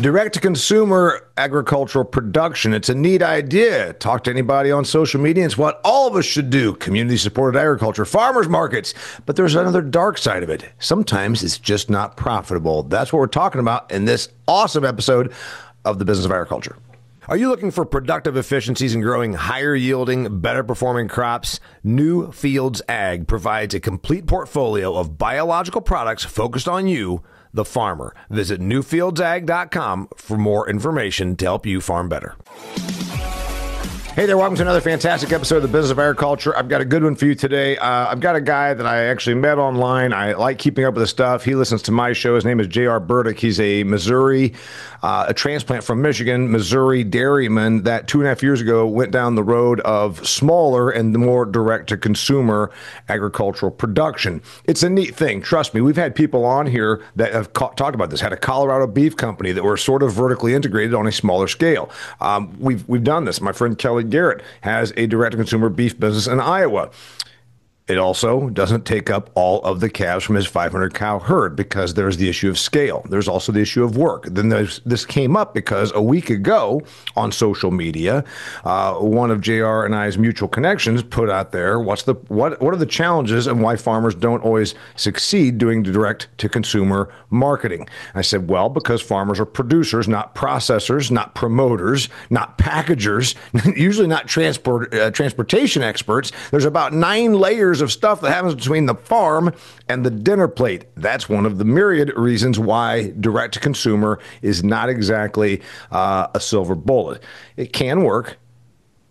Direct-to-consumer agricultural production. It's a neat idea. Talk to anybody on social media. It's what all of us should do. Community-supported agriculture, farmers markets. But there's another dark side of it. Sometimes it's just not profitable. That's what we're talking about in this awesome episode of The Business of Agriculture. Are you looking for productive efficiencies in growing higher yielding, better performing crops? New Fields Ag provides a complete portfolio of biological products focused on you, the farmer. Visit newfieldsag.com for more information to help you farm better. Hey there, welcome to another fantastic episode of The Business of Agriculture. I've got a good one for you today. I've got a guy that I actually met online. I like keeping up with his stuff. He listens to my show. His name is J.R. Burdick. He's a Missouri, a transplant from Michigan, Missouri dairyman that 2.5 years ago went down the road of smaller and more direct-to-consumer agricultural production. It's a neat thing. Trust me, we've had people on here that have talked about this. Had a Colorado beef company that were sort of vertically integrated on a smaller scale. We've done this. My friend Kelly Garrett has a direct-to-consumer beef business in Iowa. It also doesn't take up all of the calves from his 500 cow herd because there's the issue of scale. There's also the issue of work. Then this came up because a week ago on social media, one of JR and I's mutual connections put out there, what are the challenges and why farmers don't always succeed doing direct to consumer marketing? I said, well, because farmers are producers, not processors, not promoters, not packagers, usually not transportation experts. There's about 9 layers of stuff that happens between the farm and the dinner plate. That's one of the myriad reasons why direct to consumer is not exactly a silver bullet. It can work.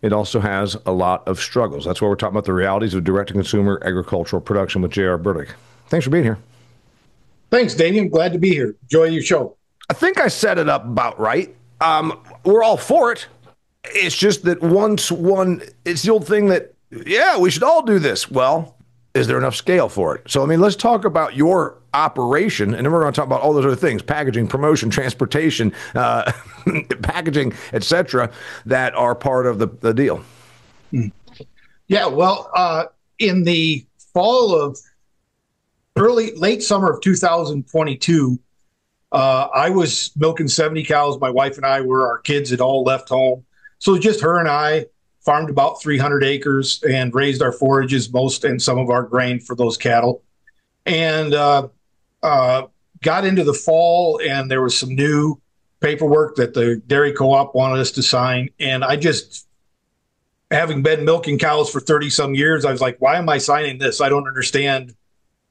It also has a lot of struggles. That's why we're talking about the realities of direct to consumer agricultural production with J.R. Burdick. Thanks for being here. Thanks, Damian. Glad to be here. Enjoy your show. I think I set it up about right. We're all for it. It's just that it's the old thing that, yeah, we should all do this. Well, is there enough scale for it? So, let's talk about your operation, and then we're going to talk about all those other things, packaging, promotion, transportation, packaging, etc., that are part of the deal. Yeah, well, in the fall of late summer of 2022, I was milking 70 cows. My wife and I our kids had all left home. So just her and I farmed about 300 acres and raised our forages, most and some of our grain for those cattle. And got into the fall, and there was some new paperwork that the dairy co-op wanted us to sign. And I just, having been milking cows for 30-some years, I was like, why am I signing this? I don't understand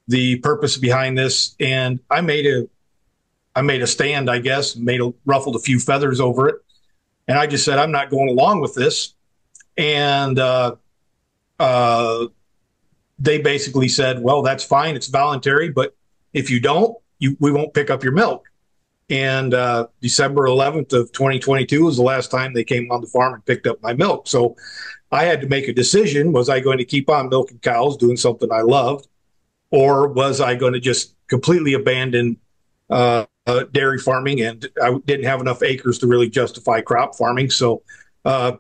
the purpose behind this. And I made a stand, I guess, ruffled a few feathers over it. And I just said, I'm not going along with this. And they basically said, well, that's fine. It's voluntary. But if you don't, we won't pick up your milk. And December 11th of 2022 was the last time they came on the farm and picked up my milk. So I had to make a decision. Was I going to keep on milking cows, doing something I loved? Or was I going to just completely abandon dairy farming? And I didn't have enough acres to really justify crop farming. So I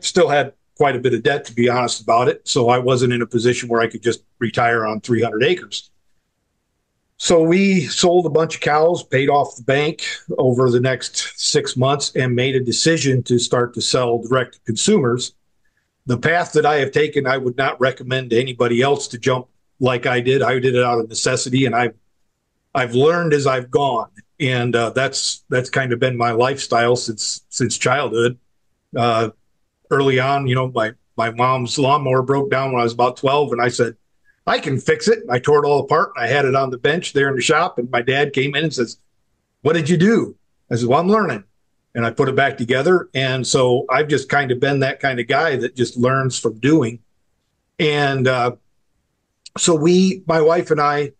still had quite a bit of debt, to be honest about it. So I wasn't in a position where I could just retire on 300 acres. So we sold a bunch of cows, paid off the bank over the next 6 months, and made a decision to start to sell direct to consumers. The path that I have taken, I would not recommend to anybody else to jump like I did. I did it out of necessity, and I've learned as I've gone. And that's kind of been my lifestyle since childhood. Early on, my mom's lawnmower broke down when I was about 12, and I said, I can fix it. I tore it all apart, and I had it on the bench there in the shop, and my dad came in and says, what did you do? I said, well, I'm learning. And I put it back together. And so I've just kind of been that kind of guy that just learns from doing. And so my wife and I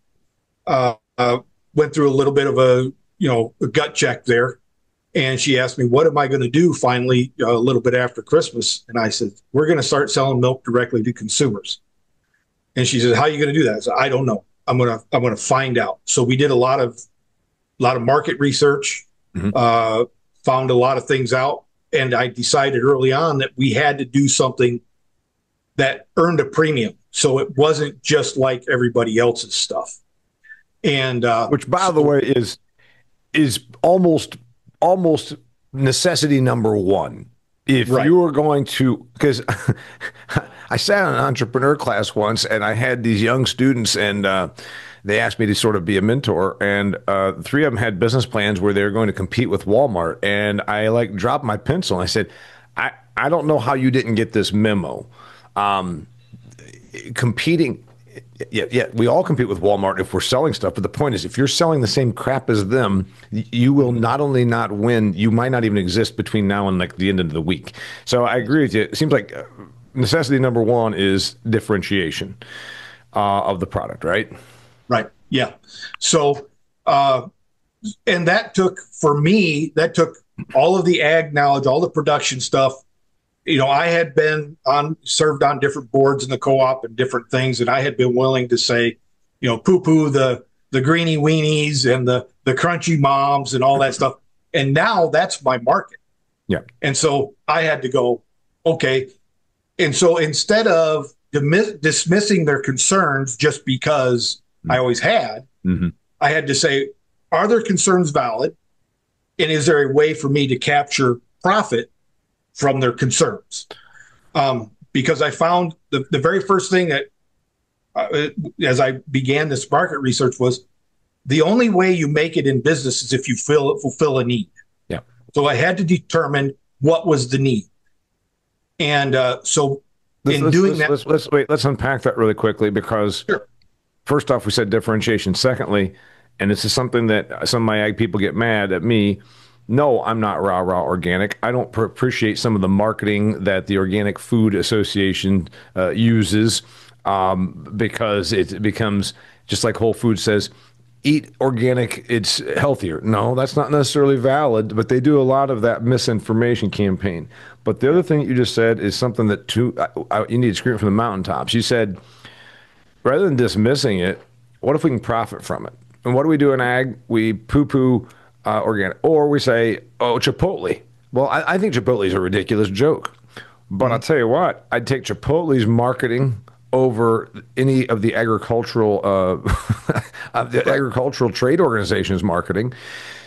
went through a little bit of a gut check there. And she asked me, what am I going to do finally a little bit after Christmas? And I said, we're going to start selling milk directly to consumers. And she said, how are you going to do that? I said, I don't know. I'm going to find out. So we did a lot of market research, found a lot of things out. And I decided early on that we had to do something that earned a premium. So it wasn't just like everybody else's stuff. And which, by the way, is is almost necessity number one. If Right. you are going to, because I sat in an entrepreneur class once and I had these young students and they asked me to sort of be a mentor, and three of them had business plans where they were going to compete with Walmart, and I like dropped my pencil and I said, I don't know how you didn't get this memo. Um, Competing, yeah, we all compete with Walmart if we're selling stuff. But the point is, if you're selling the same crap as them, you will not only not win, you might not even exist between now and like the end of the week. So I agree with you. It seems like necessity number one is differentiation of the product, right? Right. Yeah. So, and that took, for me, that took all of the ag knowledge, all the production stuff. You know, I had been served on different boards in the co-op and different things, and I had been willing to say, you know, poo-poo the greeny weenies and the crunchy moms and all that stuff. And now that's my market. Yeah. And so I had to go, okay. And so instead of dismissing their concerns just because I always had, I had to say, are their concerns valid? And is there a way for me to capture profit from their concerns? Because I found the very first thing that, as I began this market research, was the only way you make it in business is if you fulfill a need. Yeah. So I had to determine what was the need. And so let's unpack that really quickly, because sure. First off, we said differentiation. Secondly, and this is something that some of my ag people get mad at me. No, I'm not raw organic. I don't appreciate some of the marketing that the Organic Food Association uses, because it becomes just like Whole Foods says, eat organic, it's healthier. No, that's not necessarily valid, but they do a lot of that misinformation campaign. But the other thing that you just said is something that you need to scream from the mountaintops. You said, rather than dismissing it, what if we can profit from it? And what do we do in ag? We poo-poo organic, or we say, oh, Chipotle. Well, I think Chipotle is a ridiculous joke, but I'll tell you what, I'd take Chipotle's marketing over any of the agricultural agricultural trade organizations' marketing.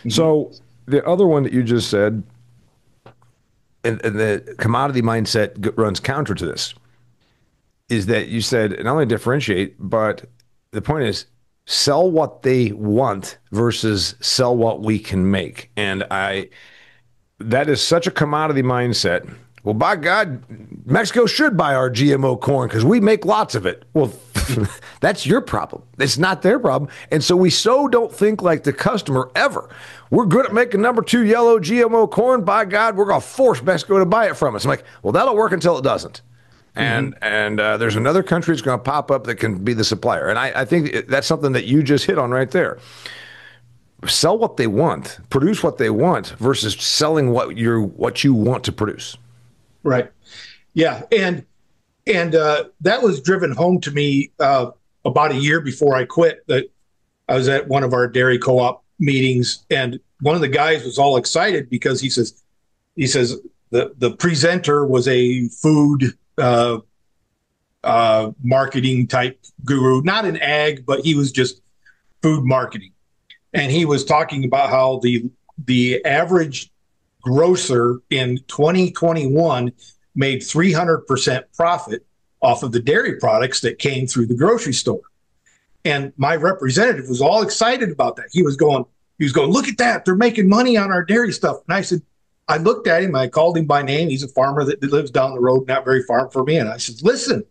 So the other one that you just said, and the commodity mindset runs counter to this, is that you said not only differentiate, but the point is sell what they want versus sell what we can make. And that is such a commodity mindset. Well, by God, Mexico should buy our GMO corn because we make lots of it. Well, that's your problem. It's not their problem. And so we don't think like the customer ever. We're good at making number 2 yellow GMO corn. By God, we're going to force Mexico to buy it from us. I'm like, well, that'll work until it doesn't. And there's another country that's going to pop up that can be the supplier. And I think that's something that you just hit on right there. Sell what they want, produce what they want, versus selling what you want to produce. Right. Yeah. And that was driven home to me about a year before I quit. That I was at one of our dairy co-op meetings, and one of the guys was all excited because he says the presenter was a food marketing type guru, not an ag, but he was just food marketing. And he was talking about how the average grocer in 2021 made 300% profit off of the dairy products that came through the grocery store. And my representative was all excited about that. He was going, look at that. They're making money on our dairy stuff. And I said, I looked at him, I called him by name. He's a farmer that lives down the road, not very far from me. And I said, listen,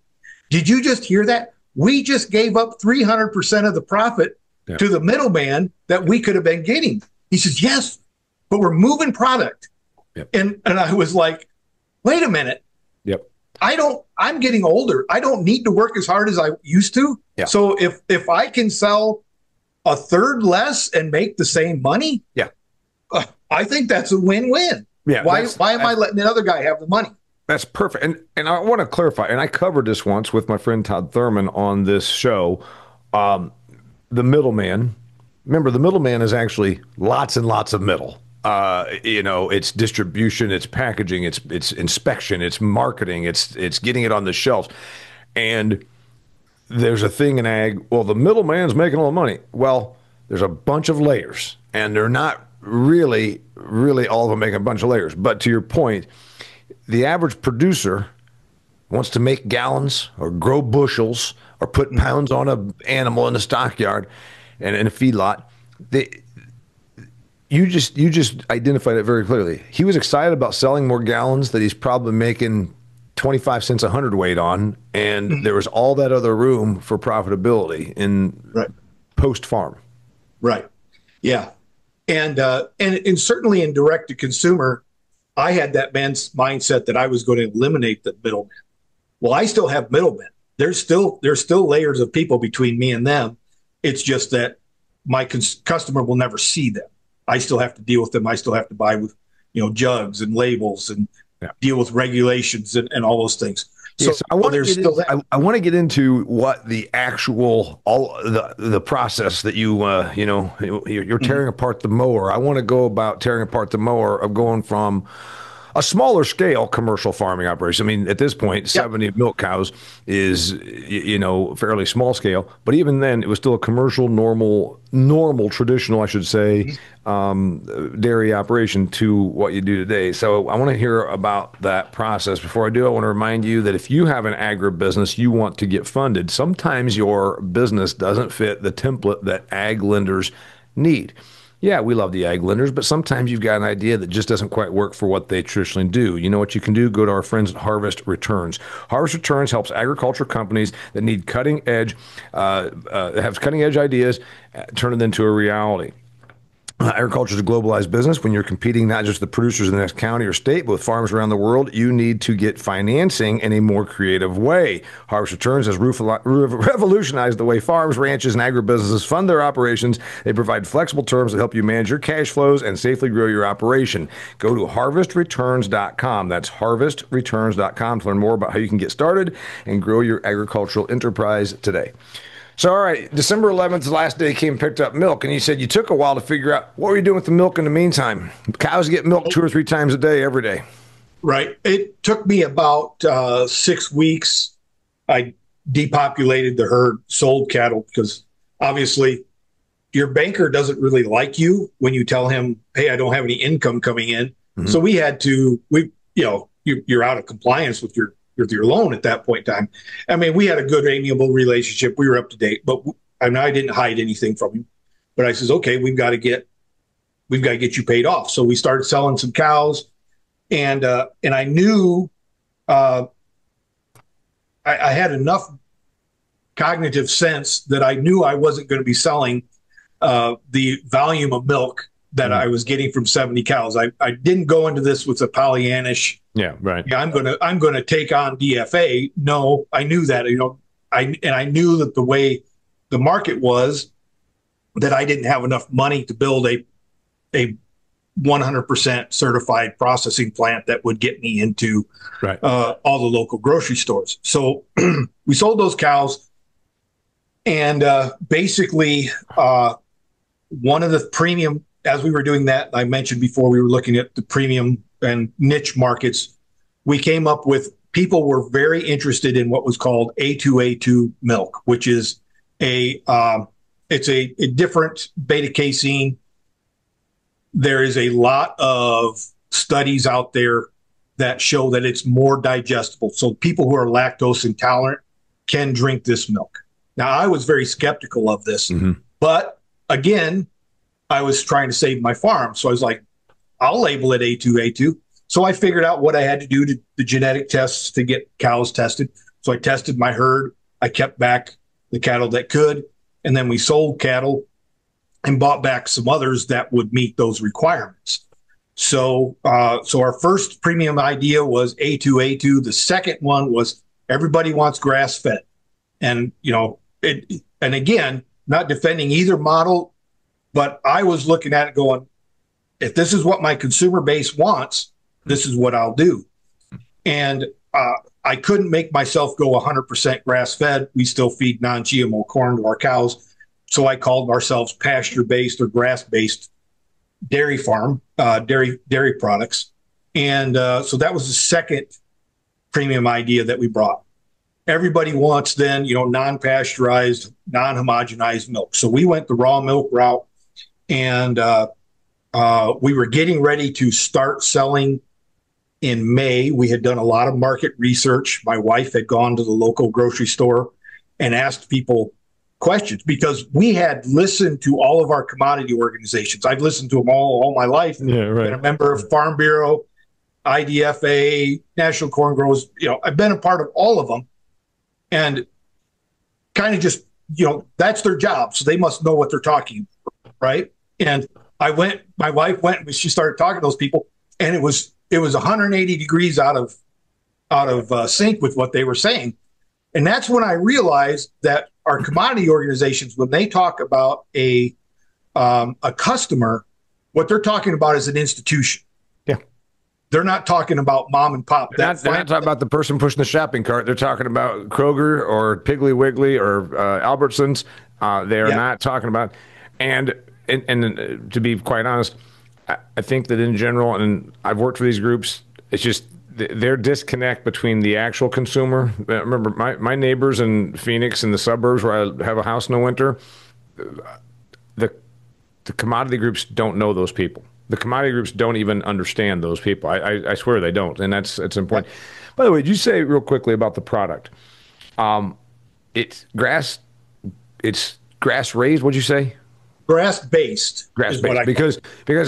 did you just hear that? We just gave up 300% of the profit to the middleman that we could have been getting. He says, yes, but we're moving product. Yep. And I was like, wait a minute. Yep. I'm getting older. I don't need to work as hard as I used to. Yeah. So if I can sell a third less and make the same money, I think that's a win-win. Yeah. Why am I letting the other guy have the money? That's perfect. And I want to clarify, and I covered this once with my friend Todd Thurman on this show. The middleman, remember, the middleman is actually lots and lots of middle. It's distribution, it's packaging, it's inspection, it's marketing, it's getting it on the shelves. And there's a thing in ag, well, the middleman's making all the money. Well, there's a bunch of layers. and they're not really all of them making a bunch of layers. But to your point, the average producer wants to make gallons or grow bushels or put pounds on an animal in a stockyard and in a feedlot. You just identified it very clearly. He was excited about selling more gallons that he's probably making 25 cents a hundredweight on, and there was all that other room for profitability in post farm. Right. Yeah. And certainly in direct to consumer, I had that man's mindset that I was going to eliminate the middleman. Well, I still have middlemen. There's still layers of people between me and them. It's just that my customer will never see them. I still have to deal with them. I still have to buy with, jugs and labels and deal with regulations and all those things. So, I want to get into what the actual the process that you're tearing apart the mower. I want to go about tearing apart the mower of going from a smaller scale commercial farming operation. I mean, at this point, 70 milk cows is, fairly small scale. But even then, it was still a commercial, normal, traditional, I should say, dairy operation to what you do today. So I want to hear about that process. Before I do, I want to remind you that if you have an agribusiness, you want to get funded. Sometimes your business doesn't fit the template that ag lenders need. Yeah, we love the ag lenders, but sometimes you've got an idea that just doesn't quite work for what they traditionally do. You know what you can do? Go to our friends at Harvest Returns. Harvest Returns helps agriculture companies that need cutting edge ideas, turn it into a reality. Agriculture is a globalized business. When you're competing not just with the producers in the next county or state, but with farmers around the world, you need to get financing in a more creative way. Harvest Returns has revolutionized the way farms, ranches, and agribusinesses fund their operations. They provide flexible terms that help you manage your cash flows and safely grow your operation. Go to harvestreturns.com. That's harvestreturns.com to learn more about how you can get started and grow your agricultural enterprise today. So, all right, December 11th, the last day came and picked up milk, and you said you took a while to figure out what were you doing with the milk in the meantime. Cows get milk 2 or 3 times a day, every day. Right. It took me about 6 weeks. I depopulated the herd, sold cattle, because obviously your banker doesn't really like you when you tell him, hey, I don't have any income coming in. Mm-hmm. So you're out of compliance with your loan at that point in time. I mean, we had a good, amiable relationship. We were up to date, but I didn't hide anything from him. But I says, okay, we've got to get you paid off. So we started selling some cows, and I knew I had enough cognitive sense that I knew I wasn't going to be selling the volume of milk that I was getting from 70 cows. I didn't go into this with a Pollyannish. Yeah, right. Yeah, I'm gonna take on DFA. No, I knew that. I knew that the way the market was, that I didn't have enough money to build a 100% certified processing plant that would get me into all the local grocery stores. So we sold those cows, and basically one of the premium. As we were doing that, I mentioned before, we were looking at the premium and niche markets. We came up with, people were very interested in what was called A2A2 milk, which is it's a different beta casein. There is a lot of studies out there that show that it's more digestible. So people who are lactose intolerant can drink this milk. Now, I was very skeptical of this, but again, I was trying to save my farm. So I was like, I'll label it A2A2. So I figured out what I had to do to the genetic tests to get cows tested. So I tested my herd. I kept back the cattle that could. And then we sold cattle and bought back some others that would meet those requirements. So our first premium idea was A2A2. The second one was everybody wants grass fed. And, and again, not defending either model, but I was looking at it going, if this is what my consumer base wants, this is what I'll do. And I couldn't make myself go 100% grass-fed. We still feed non-GMO corn to our cows. So I called ourselves pasture-based or grass-based dairy farm, dairy products. And so that was the second premium idea that we brought. Everybody wants then, non-pasteurized, non-homogenized milk. So we went the raw milk route. and we were getting ready to start selling in May. We had done a lot of market research. My wife had gone to the local grocery store and asked people questions because we had listened to all of our commodity organizations. I've listened to them all my life. Yeah, right. Been a member of Farm Bureau, IDFA, National Corn Growers. I've been a part of all of them, and kind of just, that's their job, so they must know what they're talking about, right? And my wife went, and she started talking to those people, and it was 180 degrees out of sync with what they were saying. And that's when I realized that our commodity organizations, when they talk about a customer, what they're talking about is an institution. Yeah. They're not talking about mom and pop. They're not talking about the person pushing the shopping cart. They're talking about Kroger or Piggly Wiggly or Albertsons. They are not talking about, and to be quite honest, I think that in general, and I've worked for these groups, it's just their disconnect between the actual consumer. Remember, my neighbors in Phoenix, in the suburbs where I have a house in the winter, the commodity groups don't know those people. The commodity groups don't even understand those people. I swear they don't, and it's important. By the way, did you say real quickly about the product? It's grass raised. What'd you say? Grass based, because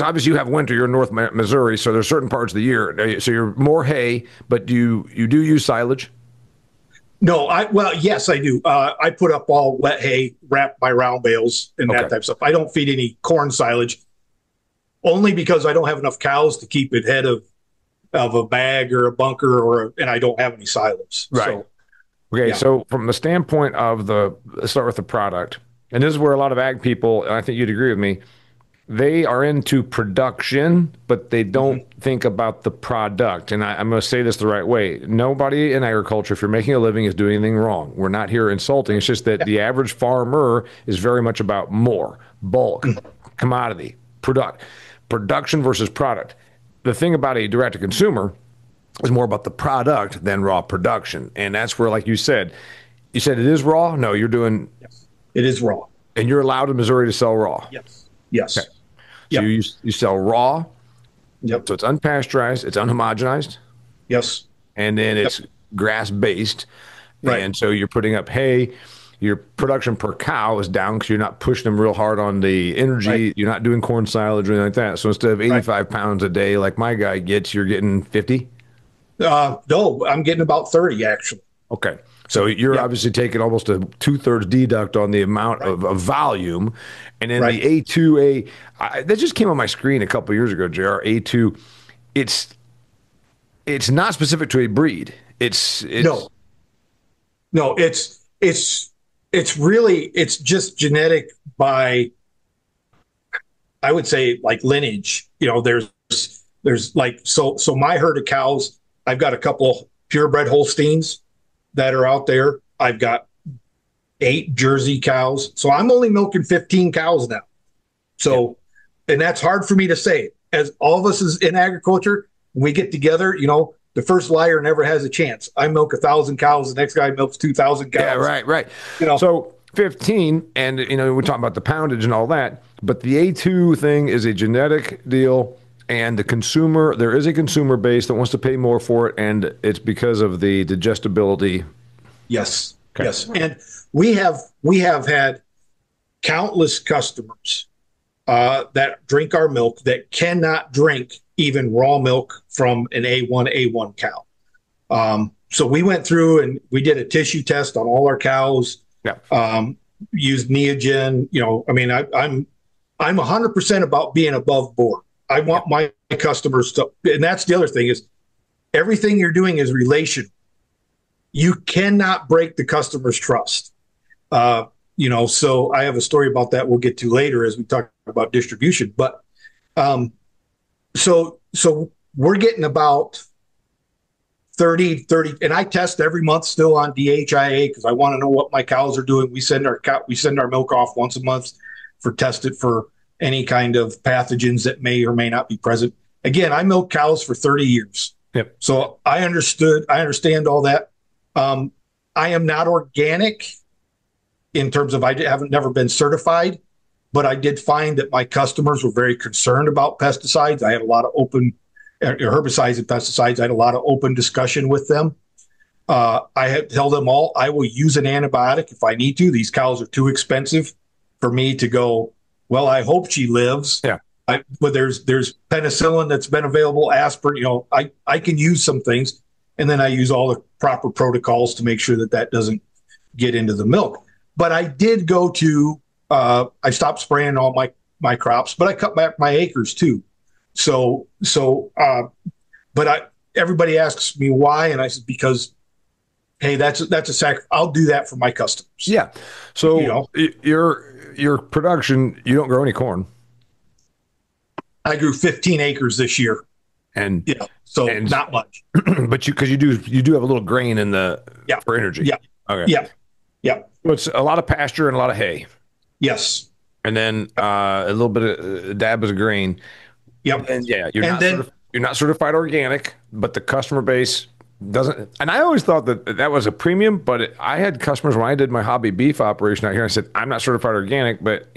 obviously you have winter. You're in North Missouri, so there's certain parts of the year. So you're more hay, but you do use silage. No, yes, I do. I put up all wet hay wrapped by round bales and that type of stuff. I don't feed any corn silage, only because I don't have enough cows to keep it head of a bag or a bunker, and I don't have any silos. Right. So, okay. Yeah. So from the standpoint of let's start with the product. And this is where a lot of ag people, and I think you'd agree with me, they are into production, but they don't think about the product. And I'm going to say this the right way. Nobody in agriculture, if you're making a living, is doing anything wrong. We're not here insulting. It's just that the average farmer is very much about more, bulk, commodity, production versus product. The thing about a direct-to-consumer is more about the product than raw production. And that's where, like you said it is raw? No, you're doing... Yes. It is raw. And you're allowed in Missouri to sell raw? Yes. Yes. Okay. So you sell raw. Yep. So it's unpasteurized. It's unhomogenized. Yes. And then it's grass-based. Right. And so you're putting up hay. Your production per cow is down because you're not pushing them real hard on the energy. Right. You're not doing corn silage or anything like that. So instead of 85 pounds a day like my guy gets, you're getting 50? No, I'm getting about 30, actually. Okay. So you're obviously taking almost a 2/3 deduct on the amount of volume. And then the A2, that just came on my screen a couple of years ago, JR. A2, it's not specific to a breed. No, it's really just genetic by, I would say, like lineage. There's like, so my herd of cows, I've got a couple purebred Holsteins that are out there. I've got 8 Jersey cows. So I'm only milking 15 cows now. So, and that's hard for me to say. As all of us is in agriculture, we get together, the first liar never has a chance. I milk 1,000 cows. The next guy milks 2,000 cows. Yeah, right. So 15, and, we're talking about the poundage and all that, but the A2 thing is a genetic deal. And the consumer, there is a consumer base that wants to pay more for it, and it's because of the digestibility. Yes, yes. And we have had countless customers that drink our milk that cannot drink even raw milk from an A1 cow. So we went through and we did a tissue test on all our cows. Yeah. Used Neogen. I'm 100% about being above board. I want my customers to, and that's the other thing is everything you're doing is relational. You cannot break the customer's trust. So I have a story about that we'll get to later as we talk about distribution. But so we're getting about 30, and I test every month still on DHIA because I want to know what my cows are doing. We send our milk off once a month for tested for any kind of pathogens that may or may not be present. Again, I milked cows for 30 years. Yep. So I understand all that. I am not organic in terms of never been certified, but I did find that my customers were very concerned about pesticides. I had a lot of open herbicides and pesticides. I had a lot of open discussion with them. I had tell them all I will use an antibiotic if I need to. These cows are too expensive for me to go, well, I hope she lives. Yeah. But there's penicillin that's been available, aspirin. I can use some things, and then I use all the proper protocols to make sure that that doesn't get into the milk. But I did go to I stopped spraying all my crops, but I cut back my acres too. But everybody asks me why, and I said because, hey, that's a I'll do that for my customers. Yeah. So your production, you don't grow any corn. I grew 15 acres this year, and not much. But because you do have a little grain in the for energy. Yeah. Okay. Yeah. So it's a lot of pasture and a lot of hay. Yes. And then a little bit of dab as a grain. Yep. And you're not certified organic, but the customer base doesn't. And I always thought that was a premium, but I had customers when I did my hobby beef operation out here. I said, I'm not certified organic, but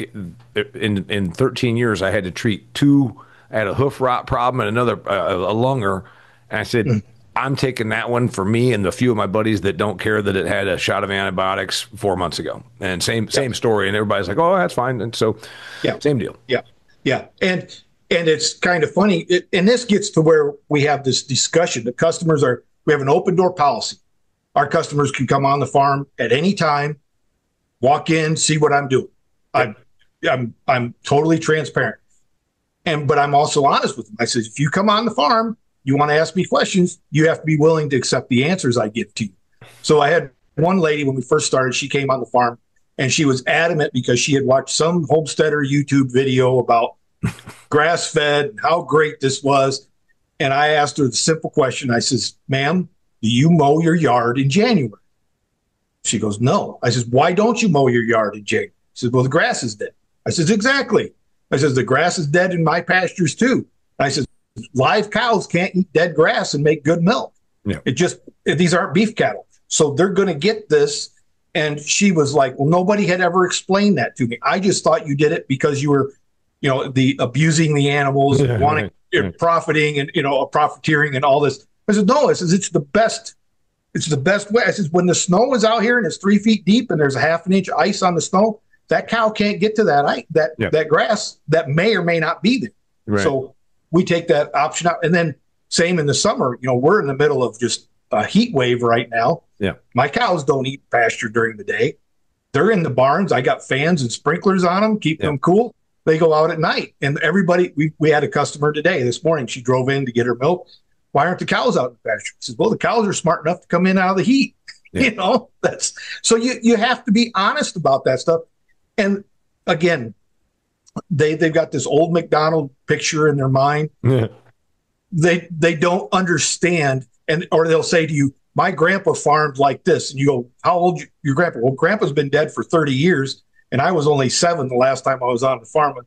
in 13 years, I had to treat two. I had a hoof rot problem and another a lunger. And I said, I'm taking that one for me and the few of my buddies that don't care that it had a shot of antibiotics 4 months ago. And same story. And everybody's like, oh, that's fine. And so, same deal. Yeah. And it's kind of funny. And this gets to where we have this discussion. We have an open door policy. Our customers can come on the farm at any time, walk in, see what I'm doing. I'm totally transparent. But I'm also honest with them. I said, if you come on the farm, you want to ask me questions, you have to be willing to accept the answers I give to you. So I had one lady when we first started, she came on the farm and she was adamant because she had watched some homesteader YouTube video about grass fed and how great this was. And I asked her the simple question. I says, ma'am, do you mow your yard in January? She goes, no. I says, why don't you mow your yard in January? She says, well, the grass is dead. I says, exactly. I says, the grass is dead in my pastures too. I says, live cows can't eat dead grass and make good milk. Yeah. These aren't beef cattle. So they're going to get this. And she was like, well, nobody had ever explained that to me. I just thought you did it because you were, the abusing the animals, wanting profiting and, profiteering and all this. I said, no, it's the best. It's the best way. I said, when the snow is out here and it's 3 feet deep and there's a half an inch ice on the snow, that cow can't get to that grass that may or may not be there. Right. So we take that option out. And then same in the summer, we're in the middle of just a heat wave right now. Yeah. My cows don't eat pasture during the day. They're in the barns. I got fans and sprinklers on them, keep them cool. They go out at night. And everybody, we had a customer today, this morning, she drove in to get her milk. Why aren't the cows out in the pasture? She says, well, the cows are smart enough to come in out of the heat. Yeah. So you have to be honest about that stuff. And again, they've got this old McDonald picture in their mind. Yeah. They don't understand, or they'll say to you, my grandpa farmed like this. And you go, how old your grandpa? Well, grandpa's been dead for 30 years. And I was only 7 the last time I was on the farm,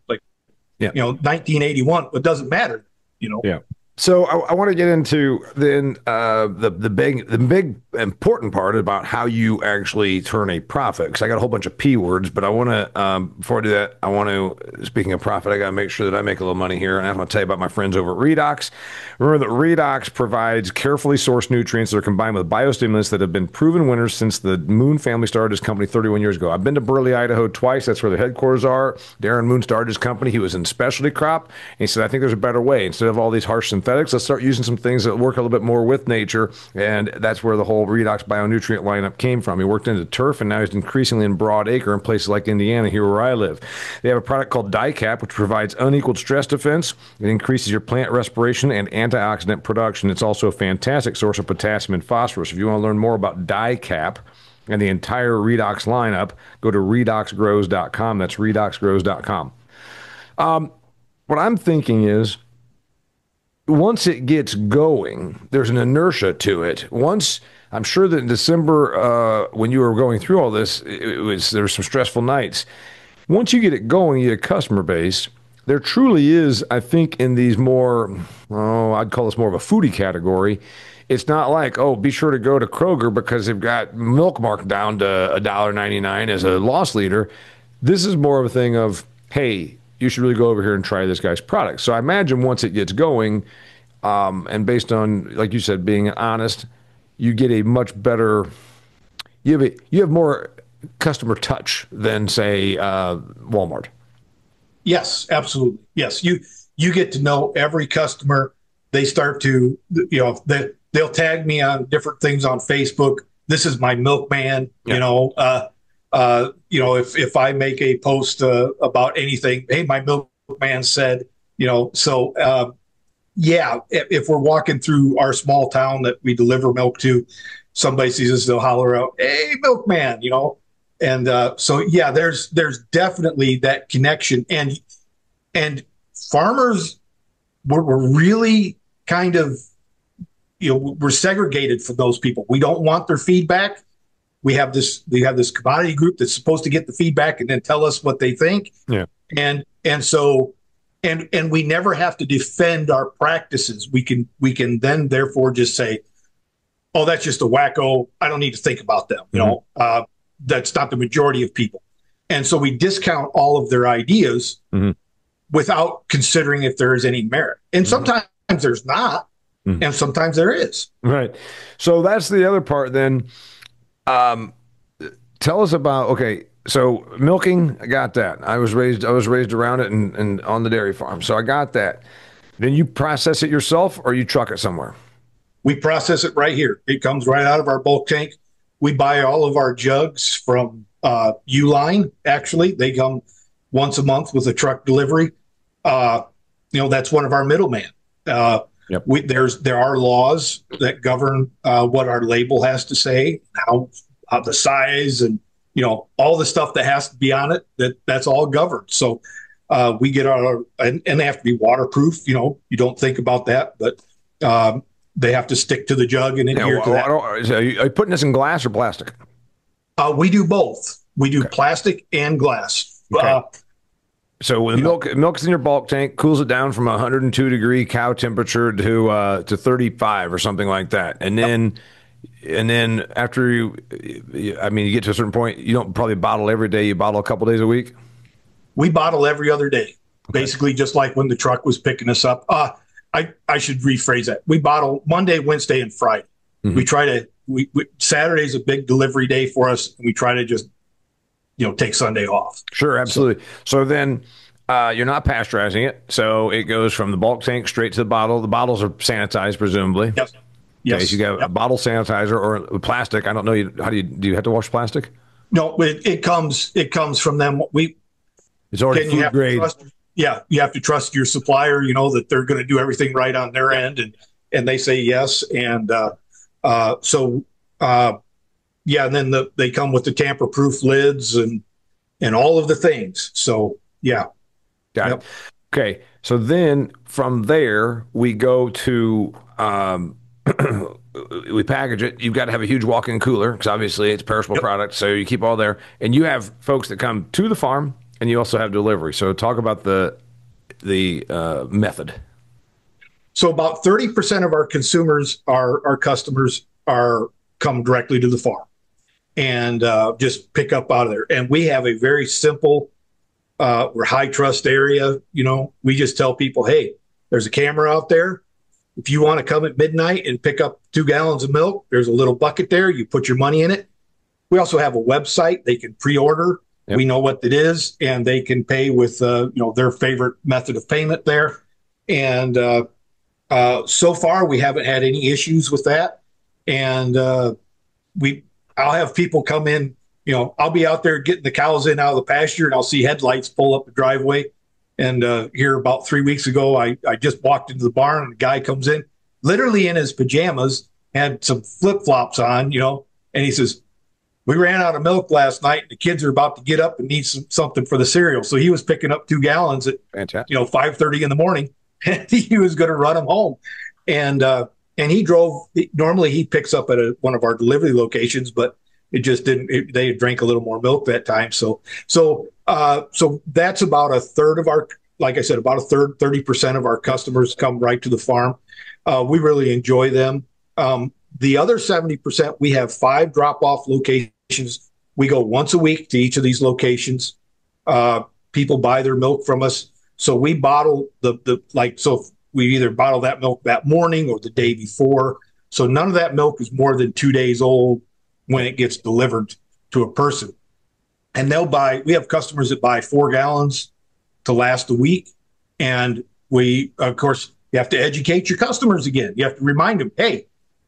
1981. It doesn't matter, Yeah. So I want to get into then the big important part about how you actually turn a profit, because I got a whole bunch of P words, but I want to before I do that, I want to, speaking of profit, I got to make sure that I make a little money here, and I want to tell you about my friends over at Redox. Remember that Redox provides carefully sourced nutrients that are combined with biostimulants that have been proven winners since the Moon family started his company 31 years ago. I've been to Burley, Idaho twice. That's where their headquarters are. Darren Moon started his company. He was in specialty crop, and he said, I think there's a better way. Instead of all these harsh synthetics, let's start using some things that work a little bit more with nature. And that's where the whole Redox bionutrient lineup came from. He worked into turf, and now he's increasingly in broad acre in places like Indiana, here where I live. They have a product called DiCap, which provides unequaled stress defense. It increases your plant respiration and antioxidant production. It's also a fantastic source of potassium and phosphorus. If you want to learn more about DiCap and the entire Redox lineup, go to redoxgrows.com. That's redoxgrows.com. What I'm thinking is, once it gets going, there's an inertia to it. Once, I'm sure that in December, when you were going through all this, there were some stressful nights. Once you get it going, you get a customer base. There truly is, I think, in these more, I'd call this more of a foodie category. It's not like, be sure to go to Kroger because they've got milk marked down to $1.99 as a loss leader. This is more of a thing of, hey, you should really go over here and try this guy's product. So I imagine once it gets going, and based on, like you said, being honest, you get a much better, you have more customer touch than say Walmart. Yes, absolutely. Yes, you get to know every customer. They start to, they'll tag me on different things on Facebook. This is my milkman. Yeah. If I make a post about anything, hey, my milkman said, if we're walking through our small town that we deliver milk to, somebody sees us, they'll holler out, "Hey, milkman!" And there's definitely that connection, and farmers were really kind of, we're segregated from those people. We don't want their feedback. We have this commodity group that's supposed to get the feedback and then tell us what they think. Yeah, and we never have to defend our practices. We can then therefore just say, oh, that's just a wacko. I don't need to think about them. That's not the majority of people. And so we discount all of their ideas without considering if there is any merit. And sometimes there's not, and sometimes there is. Right. So that's the other part then. Tell us about, okay, so milking, I got that. I was raised around it and on the dairy farm. So I got that. Then you process it yourself or you truck it somewhere? We process it right here. It comes right out of our bulk tank. We buy all of our jugs from Uline. Actually, they come once a month with a truck delivery. That's one of our middlemen. Yep. There are laws that govern what our label has to say, how the size, and all the stuff that has to be on it. That's all governed. So we get and they have to be waterproof. You don't think about that, but they have to stick to the jug and adhere to that. Are you putting this in glass or plastic? We do both. We do plastic and glass. Okay. So when milk's in your bulk tank, cools it down from 102-degree cow temperature to 35 or something like that, and then after you get to a certain point, you don't probably bottle every day. You bottle a couple days a week. We bottle every other day, basically, just like when the truck was picking us up. I should rephrase that. We bottle Monday, Wednesday, and Friday. We try to. Saturday's a big delivery day for us, and we try to just take Sunday off. Sure, absolutely. So then you're not pasteurizing it. So it goes from the bulk tank straight to the bottle. The bottles are sanitized, presumably. Yes. Okay, so you got a bottle sanitizer or plastic. I don't know. Do you have to wash plastic? No, it comes from them. It's already food grade. You have to trust your supplier, that they're going to do everything right on their end, and they say yes. And and then they come with the tamper-proof lids and all of the things. So, yeah. Got it. Okay. So then from there, we go to, we package it. You've got to have a huge walk-in cooler because obviously it's a perishable product. So you keep all there. And you have folks that come to the farm and you also have delivery. So talk about the method. So about 30% of our consumers, our customers, come directly to the farm and just pick up out of there. And we have a very simple, we're high trust area. We just tell people, hey, there's a camera out there. If you want to come at midnight and pick up 2 gallons of milk, there's a little bucket there. You put your money in it. We also have a website. They can pre-order. Yep. We know what it is, and they can pay with their favorite method of payment there. And so far, we haven't had any issues with that. And I'll have people come in. I'll be out there getting the cows in out of the pasture, and I'll see headlights pull up the driveway. And here about 3 weeks ago, I just walked into the barn, and the guy comes in, literally in his pajamas, had some flip-flops on, and he says, we ran out of milk last night, and the kids are about to get up and need something for the cereal. So he was picking up 2 gallons at 5:30 in the morning, and he was going to run them home. And he drove. Normally he picks up at one of our delivery locations, but it just didn't. They drank a little more milk that time. So that's about a third of our. Like I said, about a third, 30% of our customers come right to the farm. We really enjoy them. The other 70%, we have 5 drop-off locations. We go once a week to each of these locations. people buy their milk from us. So we bottle so we either bottle that milk that morning or the day before. So none of that milk is more than 2 days old when it gets delivered to a person. And we have customers that buy 4 gallons to last a week. And we, of course, you have to educate your customers again. You have to remind them, hey,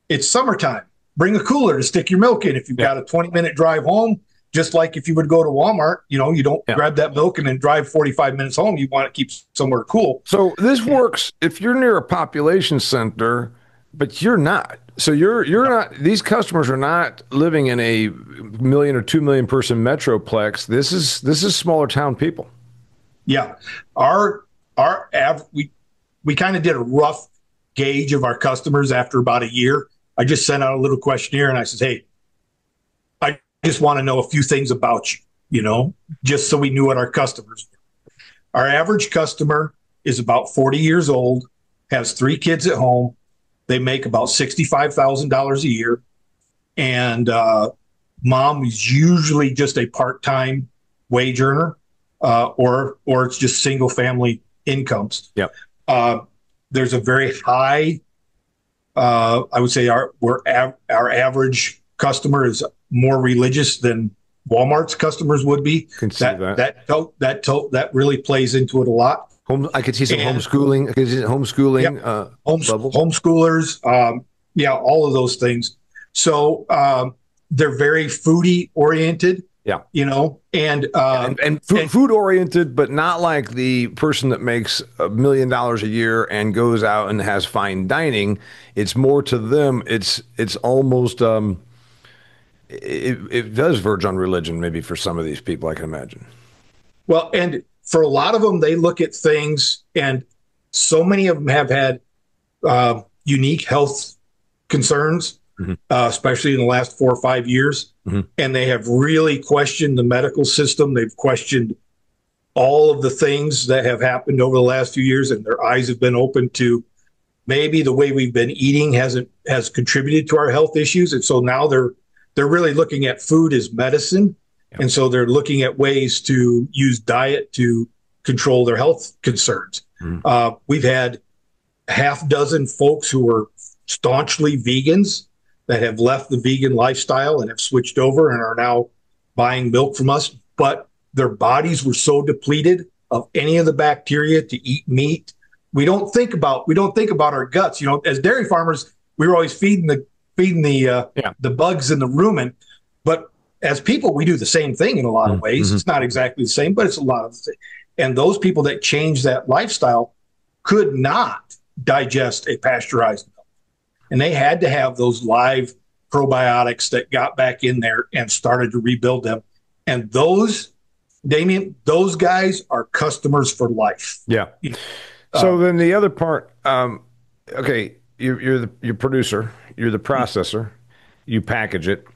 it's summertime. Bring a cooler to stick your milk in. If you've got a 20-minute drive home, just like if you would go to Walmart, you don't grab that milk and then drive 45 minutes home. You want to keep somewhere cool. So this works if you're near a population center, but you're not. So you're not. These customers are not living in a 1 million or 2 million person metroplex. This is smaller town people. Yeah, we kind of did a rough gauge of our customers after about a year. I just sent out a little questionnaire and I said, hey, I just want to know a few things about you, just so we knew what our customers were. Our average customer is about 40 years old, has 3 kids at home. They make about $65,000 a year. And mom is usually just a part-time wage earner, or it's just single family incomes. Yep. There's a very high, I would say our average customer is more religious than Walmart's customers would be. That really plays into it a lot. I could see some homeschooling. I could see homeschooling. Yep. Homeschoolers. All of those things. So they're very foodie oriented. Yeah. And food oriented, but not like the person that makes $1 million a year and goes out and has fine dining. It's more to them. It's almost it does verge on religion, maybe for some of these people, I can imagine. Well, and for a lot of them, they look at things, and so many of them have had unique health concerns, especially in the last 4 or 5 years. And they have really questioned the medical system. They've questioned all of the things that have happened over the last few years, and their eyes have been open to maybe the way we've been eating has contributed to our health issues. And so now they're really looking at food as medicine. Yep. And so they're looking at ways to use diet to control their health concerns. We've had half dozen folks who were staunchly vegans that have left the vegan lifestyle and have switched over and are now buying milk from us, but their bodies were so depleted of any of the bacteria to eat meat. We don't think about our guts. As dairy farmers, we were always feeding the bugs in the rumen, but as people, we do the same thing in a lot of ways. It's not exactly the same, but it's a lot of the same. And those people that changed that lifestyle could not digest a pasteurized milk. And they had to have those live probiotics that got back in there and started to rebuild them. And those, Damian, those guys are customers for life. Yeah. So then the other part, okay, you're the producer, you're the processor, you package it,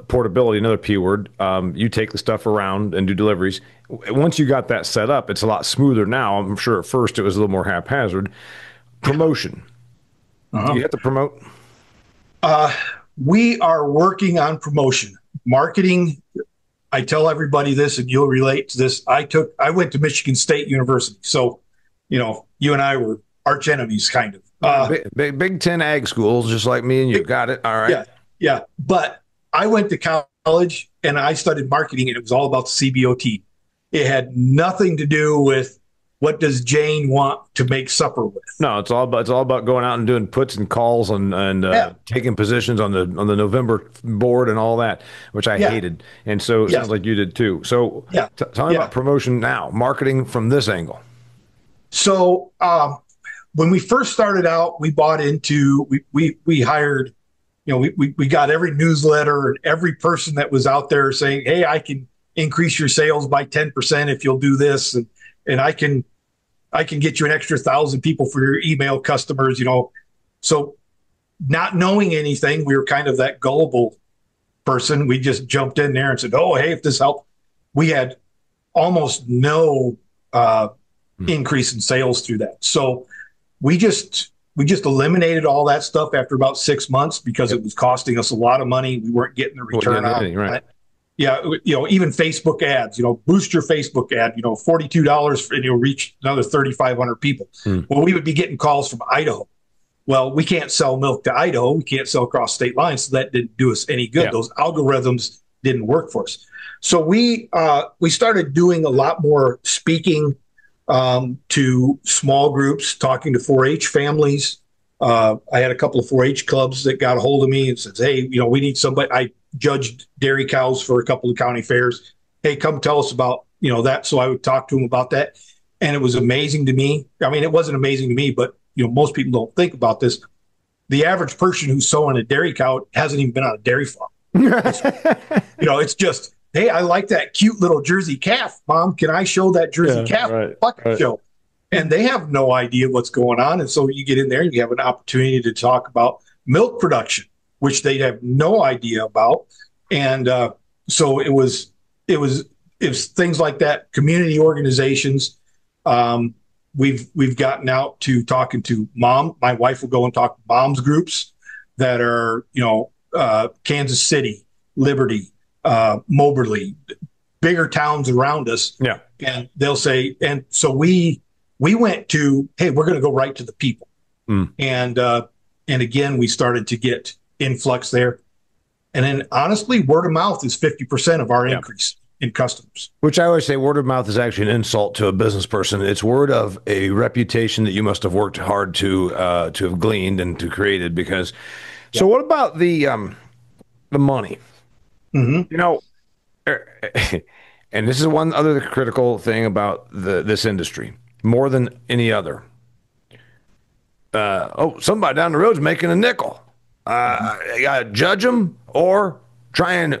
portability, another P word. You take the stuff around and do deliveries. Once you got that set up, it's a lot smoother now. I'm sure at first it was a little more haphazard. Promotion. Do you have to promote? We are working on promotion. Marketing, I tell everybody this, and you'll relate to this. I went to Michigan State University. So, you and I were arch enemies, kind of. Big 10 ag schools, just like me and you. Got it. All right. Yeah. But I went to college and I studied marketing, and it was all about the CBOT. It had nothing to do with what does Jane want to make supper with. No, it's all about going out and doing puts and calls and taking positions on the November board and all that, which I hated. And so it sounds like you did too. So tell me about promotion now, marketing from this angle. So when we first started out, we bought into we hired. We got every newsletter and every person that was out there saying, hey, I can increase your sales by 10% if you'll do this. And I can get you an extra 1,000 people for your email customers, So not knowing anything, we were kind of that gullible person. We just jumped in there and said, oh, hey, if this helped. We had almost no increase in sales through that. So we just eliminated all that stuff after about 6 months because it was costing us a lot of money. We weren't getting the return on it. Right. Yeah, even Facebook ads, boost your Facebook ad, $42 and you'll reach another 3,500 people. Well, we would be getting calls from Idaho. Well, we can't sell milk to Idaho. We can't sell across state lines. So that didn't do us any good. Yeah. Those algorithms didn't work for us. So we started doing a lot more speaking to small groups, talking to 4-H families. I had a couple of 4-H clubs that got a hold of me and says, hey, we need somebody. I judged dairy cows for a couple of county fairs. Hey, come tell us about, that. So I would talk to them about that. And it was amazing to me. I mean, it wasn't amazing to me, but, most people don't think about this. The average person who's sewing a dairy cow hasn't even been on a dairy farm. It's just, hey, I like that cute little Jersey calf. Mom, can I show that Jersey calf? Right. Show. And they have no idea what's going on. And so you get in there and you have an opportunity to talk about milk production, which they have no idea about. And so it was things like that, community organizations. We've gotten out to talking to my wife will go and talk to moms groups that are, Kansas City, Liberty, Moberly, bigger towns around us. Yeah. And they'll say, and so we went to, hey, we're going to go right to the people. And again, we started to get influx there. And then honestly, word of mouth is 50% of our increase in customers. Which I always say word of mouth is actually an insult to a business person. It's word of a reputation that you must have worked hard to have gleaned and to created. Because, so what about the money? And this is one other critical thing about this industry, more than any other. Somebody down the road's making a nickel. You gotta judge them or try and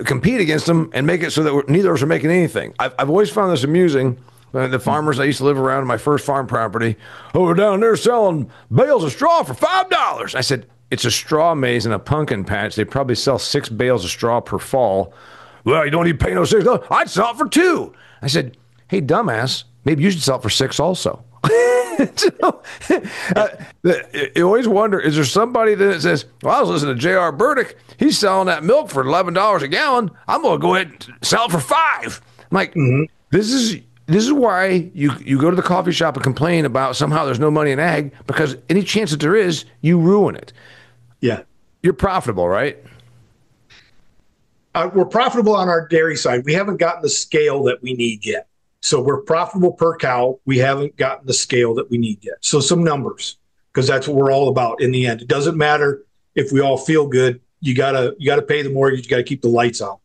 compete against them and make it so that neither of us are making anything. I've always found this amusing. The farmers I used to live around in my first farm property, we're down there selling bales of straw for $5. I said, it's a straw maze and a pumpkin patch. They probably sell 6 bales of straw per fall. Well, you don't need to pay no $6. I'd sell it for $2. I said, hey, dumbass, maybe you should sell it for $6 also. You always wonder, is there somebody that says, well, I was listening to J.R. Burdick. He's selling that milk for $11 a gallon. I'm going to go ahead and sell it for $5. I'm like, this is why you go to the coffee shop and complain about somehow there's no money in ag, because any chance that there is, you ruin it. Yeah. You're profitable, right? We're profitable on our dairy side. We haven't gotten the scale that we need yet. So we're profitable per cow. We haven't gotten the scale that we need yet. So some numbers, because that's what we're all about in the end. It doesn't matter if we all feel good. You gotta pay the mortgage. You gotta keep the lights on.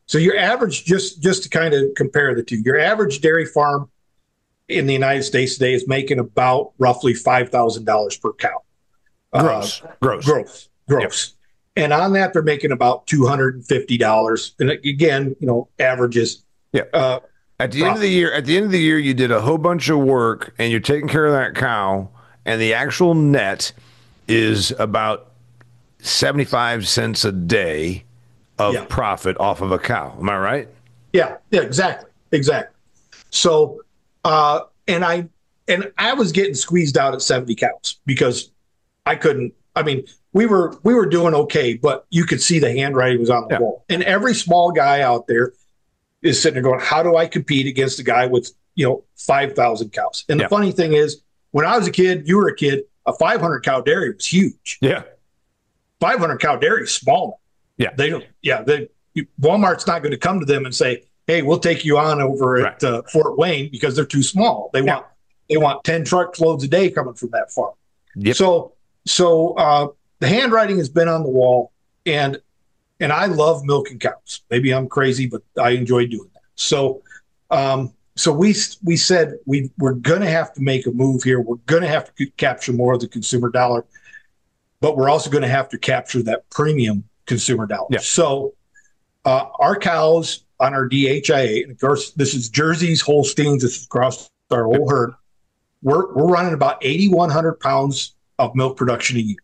So your average, just to kind of compare the two, your average dairy farm in the United States today is making about roughly $5,000 per cow. Gross. Yep. And on that, they're making about $250. And again, averages. Yeah. At the end of the year, you did a whole bunch of work and you're taking care of that cow, and the actual net is about 75 cents a day of profit off of a cow. Am I right? Yeah, exactly. So, and I was getting squeezed out at 70 cows because I couldn't. I mean, we were doing okay, but you could see the handwriting was on the wall. And every small guy out there is sitting there going, how do I compete against a guy with, 5,000 cows? And the funny thing is, when I was a kid, you were a kid, a 500 cow dairy was huge. Yeah. 500 cow dairy is small. Yeah. Walmart's not going to come to them and say, hey, we'll take you on over at Fort Wayne, because they're too small. They want 10 truckloads a day coming from that farm. Yep. So the handwriting has been on the wall, and I love milking cows. Maybe I'm crazy, but I enjoy doing that. So we said we're going to have to make a move here. We're going to have to capture more of the consumer dollar, but we're also going to have to capture that premium consumer dollar. Yeah. So our cows on our DHIA, and of course this is Jerseys, Holsteins, this is across our whole herd. We're running about 8,100 pounds of milk production a year.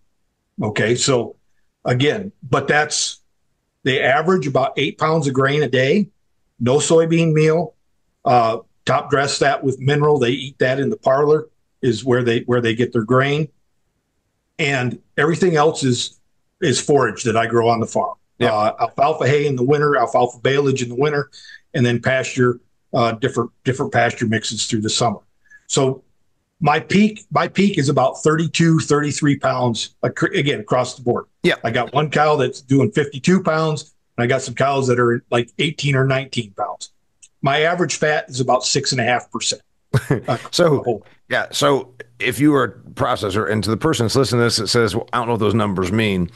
Okay, so again, but they average about 8 pounds of grain a day, no soybean meal, top dress that with mineral. They eat that in the parlor, is where they get their grain, and everything else is forage that I grow on the farm. Yeah. Alfalfa hay in the winter, alfalfa baleage in the winter, and then pasture, different pasture mixes through the summer. So my peak is about 32, 33 pounds, again, across the board. Yeah. I got one cow that's doing 52 pounds, and I got some cows that are like 18 or 19 pounds. My average fat is about 6.5%. So, yeah. So if you were a processor, and to the person that's listening to this that says, well, I don't know what those numbers mean,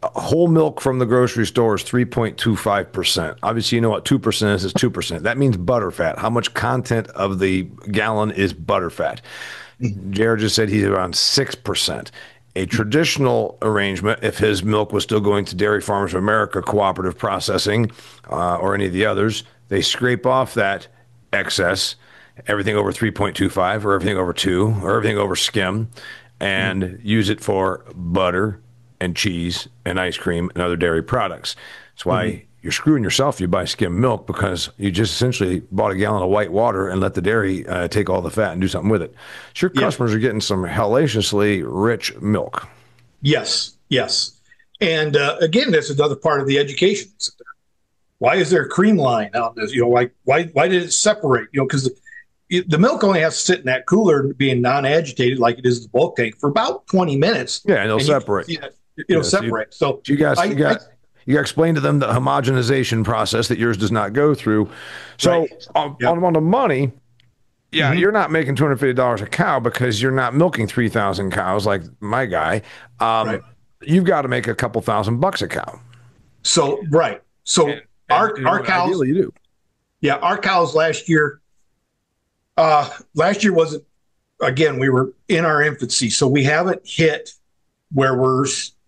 whole milk from the grocery store is 3.25%. Obviously, you know what 2% is 2%. That means butter fat. How much content of the gallon is butter fat? Jared just said he's around 6%. A traditional arrangement, if his milk was still going to Dairy Farmers of America Cooperative Processing or any of the others, they scrape off that excess, everything over 3.25 or everything over 2 or everything over skim, and use it for butter and cheese and ice cream and other dairy products. That's why you're screwing yourself if you buy skim milk, because you just essentially bought a gallon of white water and let the dairy take all the fat and do something with it. So your customers are getting some hellaciously rich milk. Yes, yes. And again, that's another part of the education. Why is there a cream line on this? Why did it separate? Because the milk only has to sit in that cooler being non-agitated like it is the bulk tank for about 20 minutes. Yeah, and it'll separate. It'll separate. So you guys, you got to explain to them the homogenization process that yours does not go through. So right. on the money, you're not making $250 a cow because you're not milking 3,000 cows like my guy. Right. You've got to make a couple $1,000 a cow. So right. So our cows, ideally you do. Yeah, our cows last year wasn't, again, we were in our infancy, so we haven't hit where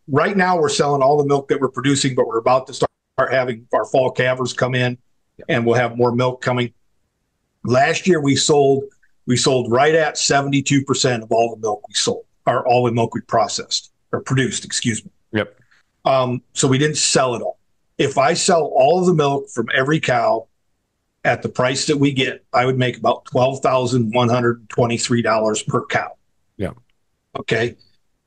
right now we're selling all the milk that we're producing, but we're about to start having our fall calvers come in, and we'll have more milk coming. Last year we sold right at 72% of all the milk we sold, or all the milk we processed or produced, excuse me. Yep. So we didn't sell it all. If I sell all of the milk from every cow at the price that we get, I would make about $12,123 per cow. Yeah. Okay.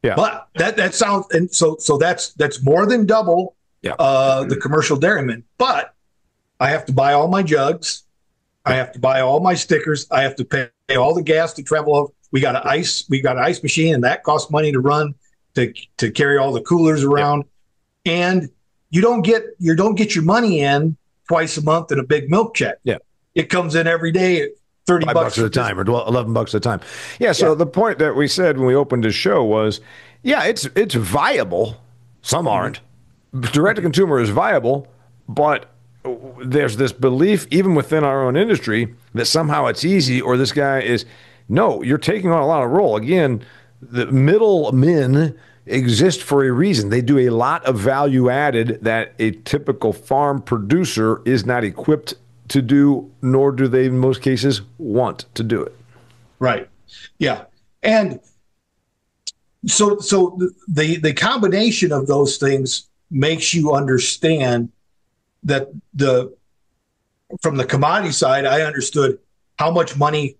Yeah. But that sounds, and so that's more than double the commercial dairyman. But I have to buy all my jugs, I have to buy all my stickers, I have to pay all the gas to travel. We got an ice machine, and that costs money to run to carry all the coolers around. And you don't get your money in twice a month in a big milk check. Yeah. It comes in every day at $30 at a time, or $11 at a time. Yeah. So the point that we said when we opened the show was, it's viable. Some aren't. Direct to consumer is viable, but there's this belief, even within our own industry, that somehow it's easy, or this guy is. No, you're taking on a lot of role. Again, the middlemen exist for a reason. They do a lot of value added that a typical farm producer is not equipped to do, nor do they in most cases want to do it. Right. Yeah. And so the combination of those things makes you understand that from the commodity side, I understood how much money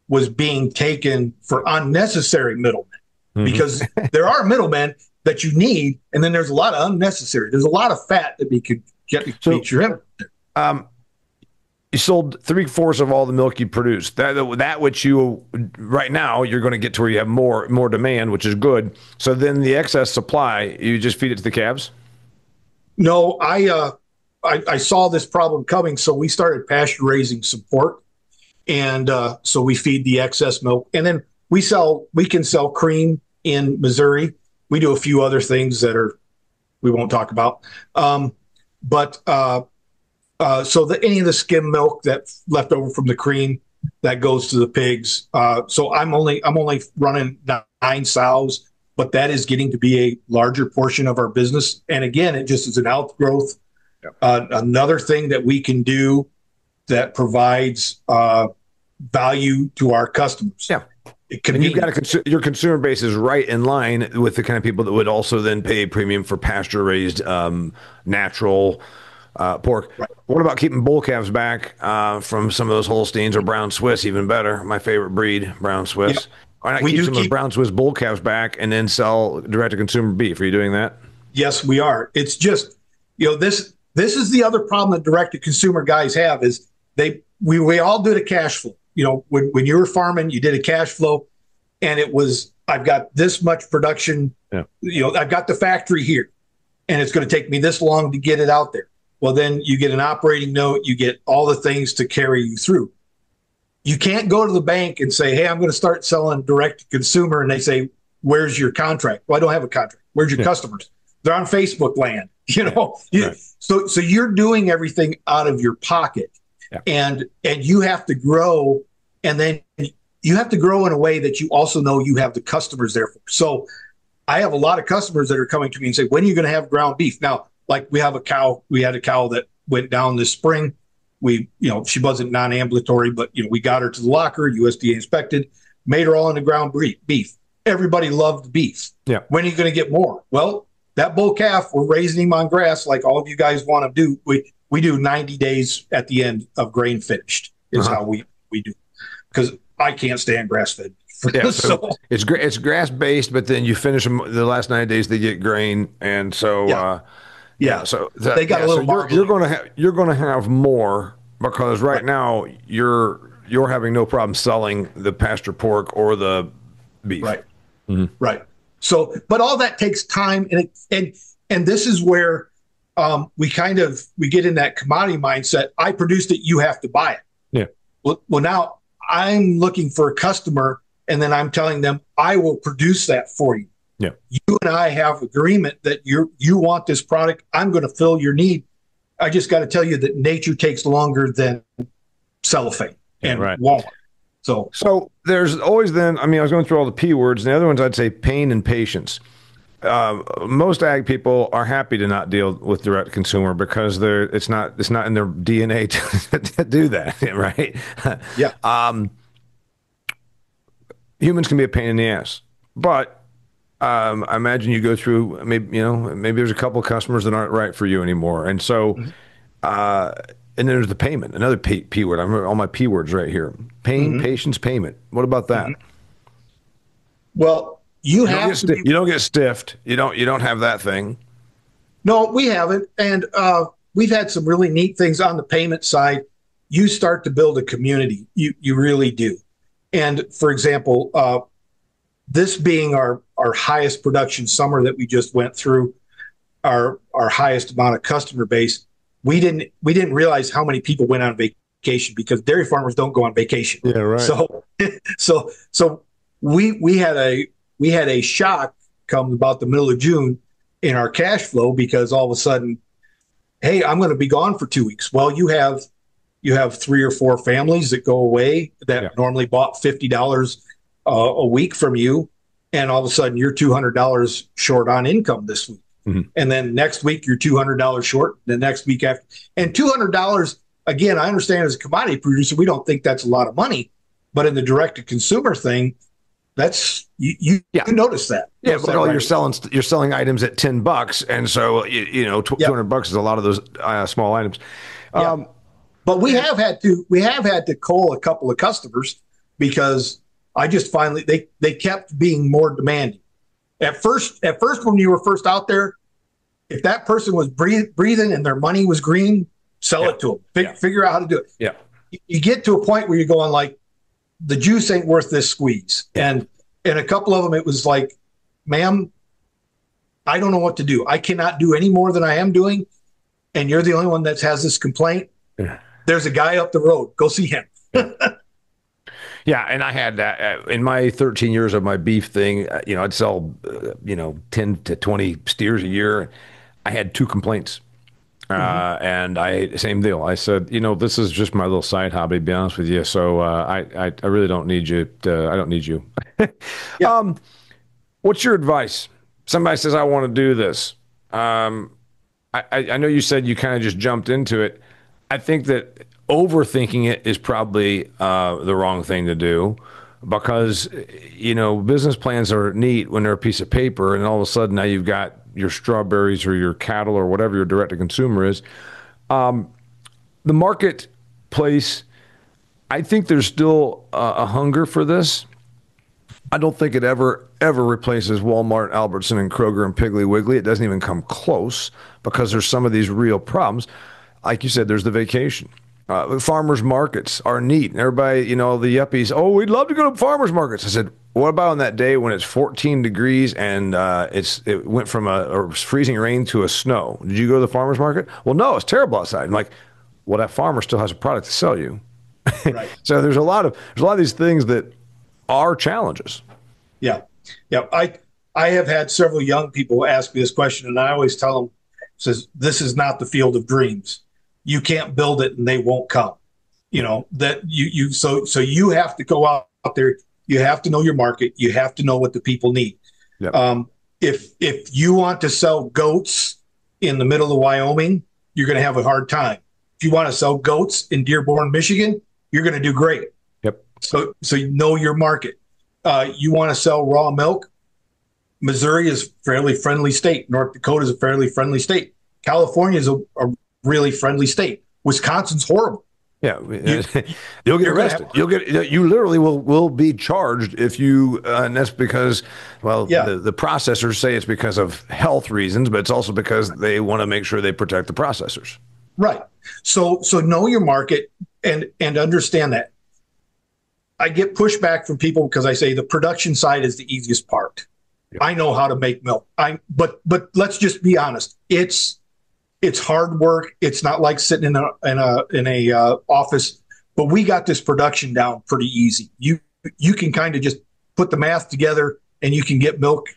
was being taken for unnecessary middlemen, because there are middlemen that you need, and then there's a lot of unnecessary. There's a lot of fat that we could get your You sold 3/4 of all the milk you produced. That which you right now you're going to get to where you have more demand, which is good. So then the excess supply, you just feed it to the calves? No, I saw this problem coming, so we started pasture raising some pork. And so we feed the excess milk, and then we can sell cream in Missouri. We do a few other things that we won't talk about. So any of the skim milk that's left over from the cream, that goes to the pigs. So I'm only running 9 sows, but that is getting to be a larger portion of our business. And again, it just is an outgrowth. Another thing that we can do that provides value to our customers. Yeah. You've got your consumer base is right in line with the kind of people that would also then pay a premium for pasture raised natural pork. Right. What about keeping bull calves back from some of those Holsteins, or brown Swiss? Even better, my favorite breed, brown Swiss. Yeah. Why not keep some of the brown Swiss bull calves back and then sell direct to consumer beef? Are you doing that? Yes, we are. It's just This is the other problem that direct to consumer guys have is we all did a cash flow. When you were farming, you did a cash flow, and it was, I've got this much production. Yeah. I've got the factory here, and it's going to take me this long to get it out there. Well, then you get an operating note, you get all the things to carry you through. You can't go to the bank and say, hey, I'm going to start selling direct to consumer. And they say, where's your contract? Well, I don't have a contract. Where's your customers? They're on Facebook land, Right. So you're doing everything out of your pocket, and you have to grow, and then you have to grow in a way that you also know you have the customers there for. So I have a lot of customers that are coming to me and say, when are you going to have ground beef? Now, like we had a cow that went down this spring. She wasn't non-ambulatory, but we got her to the locker, USDA inspected, made her all into ground beef. Everybody loved beef. Yeah. When are you going to get more? Well, that bull calf, we're raising him on grass like all of you guys want to do. We do 90 days at the end of grain finished is how we do, because I can't stand grass fed. Yeah, so it's grass based, but then you finish them the last 9 days they get grain, and so so they got a little. So you're gonna have more because right now you're having no problem selling the pasture pork or the beef. Right. Mm-hmm. Right. So, but all that takes time, and this is where we get in that commodity mindset. I produced it, you have to buy it. Yeah. Well, now I'm looking for a customer, and then I'm telling them I will produce that for you. Yeah. You and I have agreement that you want this product. I'm going to fill your need. I just got to tell you that nature takes longer than cellophane and Walmart. So there's always then, I was going through all the P words, and the other ones I'd say pain and patience. Most ag people are happy to not deal with direct consumer because it's not in their DNA to do that, right? Yeah. Humans can be a pain in the ass, but I imagine you go through maybe there's a couple of customers that aren't right for you anymore, and so and then there's the payment, another P word. I'm all my P words right here: pain, patience, payment. What about that? Well, you don't get stiffed. You don't have that thing. No, we haven't, and we've had some really neat things on the payment side. You start to build a community. You really do. And for example, this being our highest production summer that we just went through, our highest amount of customer base, we didn't realize how many people went on vacation because dairy farmers don't go on vacation. Yeah, right. So we had a shock come about the middle of June in our cash flow because all of a sudden, hey, I'm going to be gone for 2 weeks. Well, you have 3 or 4 families that go away that normally bought $50 a week from you, and all of a sudden you're $200 short on income this week. Mm-hmm. And then next week you're $200 short. The next week after, and $200 again. I understand as a commodity producer, we don't think that's a lot of money, but in the direct to consumer thing, that's you notice that. Yeah, but you're selling items at $10, and so $200 is a lot of those small items. But we have had to cull a couple of customers because I just finally they kept being more demanding. At first, when you were first out there, if that person was breathing and their money was green, sell it to them. Figure out how to do it. Yeah. You get to a point where you're going like, the juice ain't worth this squeeze. And a couple of them, it was like, ma'am, I don't know what to do. I cannot do any more than I am doing. And you're the only one that has this complaint. Yeah. There's a guy up the road. Go see him. Yeah, and I had that in my 13 years of my beef thing. I'd sell 10 to 20 steers a year. I had 2 complaints, and same deal. I said, this is just my little side hobby, to be honest with you. So I really don't need you. I don't need you. What's your advice? Somebody says I want to do this. I know you said you kind of just jumped into it. I think that overthinking it is probably the wrong thing to do because, business plans are neat when they're a piece of paper and all of a sudden now you've got your strawberries or your cattle or whatever your direct to consumer is. The marketplace, I think there's still a hunger for this. I don't think it ever replaces Walmart, Albertson, and Kroger and Piggly Wiggly. It doesn't even come close because there's some of these real problems. Like you said, there's the vacation. Farmers markets are neat. And everybody, the yuppies, oh, we'd love to go to farmers markets. I said, what about on that day when it's 14 degrees and it went from a freezing rain to a snow? Did you go to the farmers market? Well, no, it's terrible outside. I'm like, well, that farmer still has a product to sell you. Right. So there's a lot of these things that are challenges. Yeah. Yeah. I have had several young people ask me this question, and I always tell them, this is not the field of dreams. You can't build it and they won't come. So you have to go out there. You have to know your market. You have to know what the people need. Yep. If you want to sell goats in the middle of Wyoming, you're going to have a hard time. If you want to sell goats in Dearborn, Michigan, you're going to do great. Yep. So you know your market. You want to sell raw milk. Missouri is a fairly friendly state. North Dakota is a fairly friendly state. California is a really friendly state. Wisconsin's horrible. Yeah, you'll get arrested. You literally will be charged if you, and that's because, the processors say it's because of health reasons, but it's also because they want to make sure they protect the processors. Right. So know your market and understand that. I get pushback from people because I say the production side is the easiest part. Yeah. I know how to make milk. But let's just be honest. It's hard work. It's not like sitting in a office, but we got this production down pretty easy. You can kind of just put the math together and you can get milk,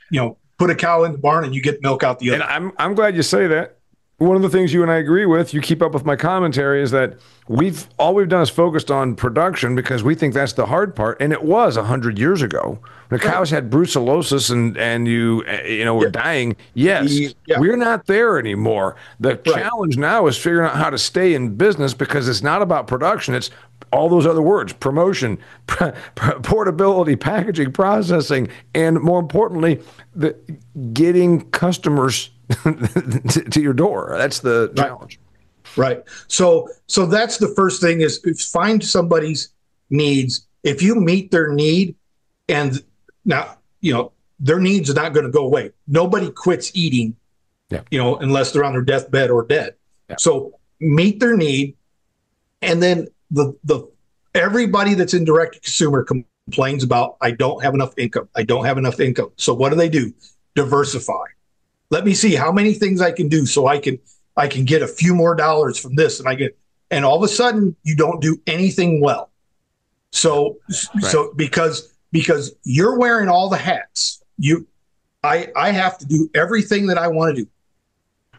put a cow in the barn and you get milk out the other. And I'm glad you say that. One of the things you and I agree with, you keep up with my commentary, is that all we've done is focused on production because we think that's the hard part. And it was 100 years ago. The cows had brucellosis and were dying. Yes, we're not there anymore. The challenge now is figuring out how to stay in business because it's not about production. It's all those other words: promotion, portability, packaging, processing, and more importantly, getting customers to your door. That's the challenge. Right. So that's the first thing is find somebody's needs. If you meet their need, and now, their needs are not going to go away. Nobody quits eating, unless they're on their deathbed or dead. Yeah. So meet their need. And then the everybody that's in direct to consumer complains about, I don't have enough income. I don't have enough income. So what do? Diversify. Let me see how many things I can do so I can get a few more dollars from this, and all of a sudden you don't do anything well. So because you're wearing all the hats, I have to do everything that I want to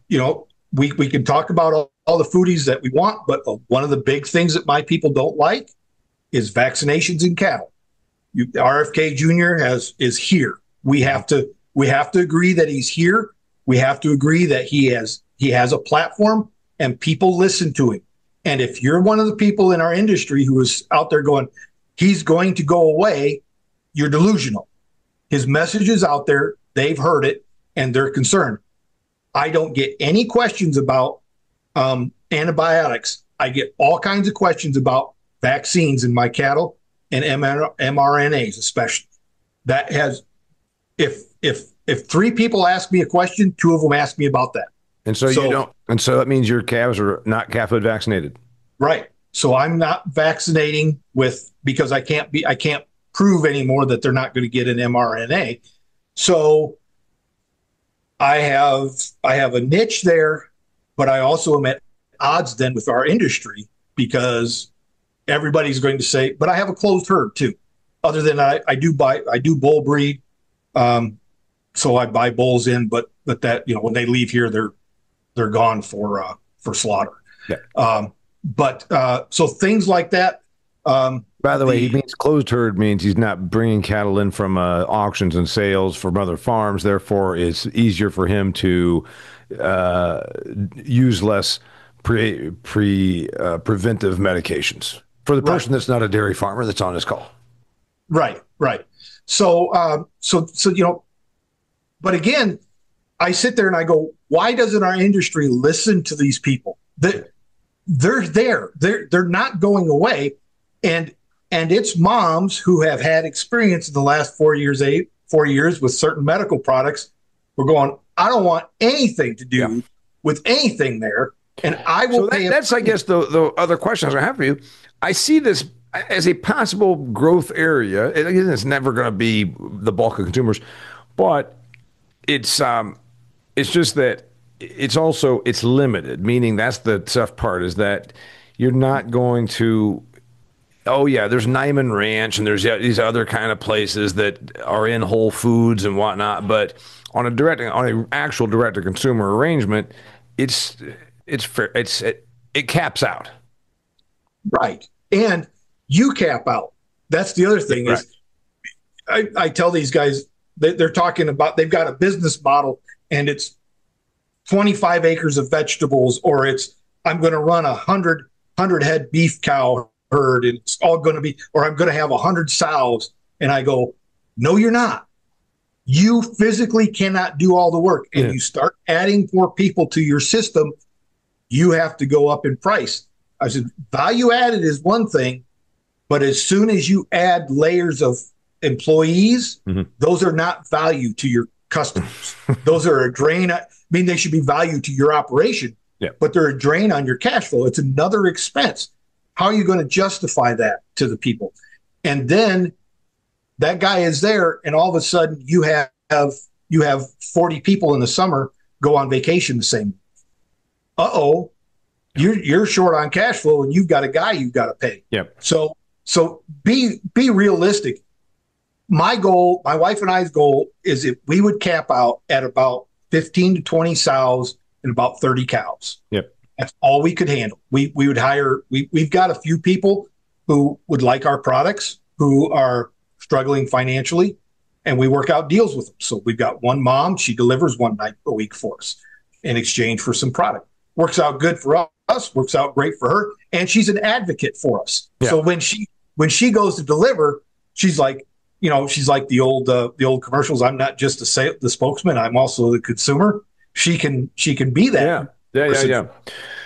do. We can talk about all the foodies that we want, but one of the big things that my people don't like is vaccinations in cattle. RFK Jr. is here. We have to agree that he's here. We have to agree that he has a platform and people listen to him. And if you're one of the people in our industry who is out there going, he's going to go away, you're delusional. His message is out there. They've heard it and they're concerned. I don't get any questions about antibiotics. I get all kinds of questions about vaccines in my cattle and mRNAs, especially. That has, if three people ask me a question, two of them ask me about that. And so you don't, and so that means your calves are not calf food vaccinated. Right. So I'm not vaccinating because I can't prove anymore that they're not going to get an mRNA. So I have a niche there, but I also am at odds then with our industry because everybody's going to say, but I have a closed herd too. Other than I do bull breed. So I buy bulls in, but that, when they leave here, they're gone for slaughter. Yeah. So things like that. By the way, he means closed herd means he's not bringing cattle in from auctions and sales from other farms. Therefore, it's easier for him to use less preventive medications for the person that's not a dairy farmer that's on this call. Right. So but again, I sit there and I go, why doesn't our industry listen to these people? They're there. They're not going away. And And it's moms who have had experience in the last 4 years with certain medical products. We're going, I don't want anything to do with anything there. And I will pay. That's, I guess, the other questions I have for you. I see this as a possible growth area. It's never going to be the bulk of consumers, but it's just that it's limited. Meaning that's the tough part, is that you're not going to. Oh yeah, there's Nyman Ranch and there's these other kind of places that are in Whole Foods and whatnot. But on an actual direct to consumer arrangement, it's fair. It caps out. Right. And you cap out. That's the other thing is I tell these guys they're talking about, they've got a business model and it's 25 acres of vegetables, or it's, I'm going to run 100 head beef cow herd and it's all going to be, or I'm going to have 100 sows. And I go, no, you're not. You physically cannot do all the work. And you start adding more people to your system, you have to go up in price. I said, value added is one thing, but as soon as you add layers of employees, those are not value to your customers. Those are a drain. I mean, they should be value to your operation, but they're a drain on your cash flow. It's another expense. How are you going to justify that to the people? And then that guy is there, and all of a sudden you have 40 people in the summer go on vacation the same. Uh-oh. You're short on cash flow, and you've got a guy you've got to pay. So be realistic. My goal, my wife and I's goal, is if we would cap out at about 15 to 20 sows and about 30 cows. That's all we could handle. We would hire. We've got a few people who would like our products, who are struggling financially, and we work out deals with them. So we've got one mom. She delivers one night a week for us in exchange for some product. Works out good for us, works out great for her, and she's an advocate for us. So when she goes to deliver, she's like, she's like the old commercials. I'm not just the spokesman, I'm also the consumer. She can be that. Yeah.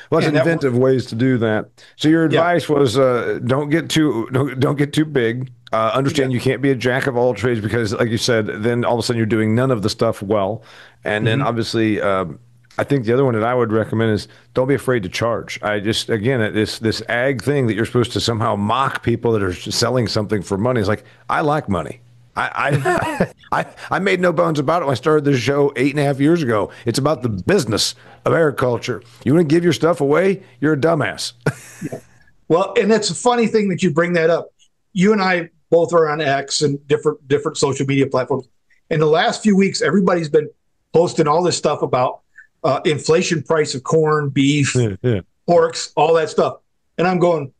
Well, there's inventive ways to do that. So your advice was don't get too big. Understand you can't be a jack of all trades, because, like you said, then all of a sudden you're doing none of the stuff well. And then obviously, I think the other one that I would recommend is don't be afraid to charge. Again, this ag thing that you're supposed to somehow mock people that are selling something for money. It's like, I like money. I made no bones about it when I started this show 8.5 years ago. It's about the business of agriculture. You want to give your stuff away, you're a dumbass. Well, and it's a funny thing that you bring that up. You and I both are on X and different social media platforms. In the last few weeks, everybody's been posting all this stuff about inflation price of corn, beef, porks, all that stuff. And I'm going,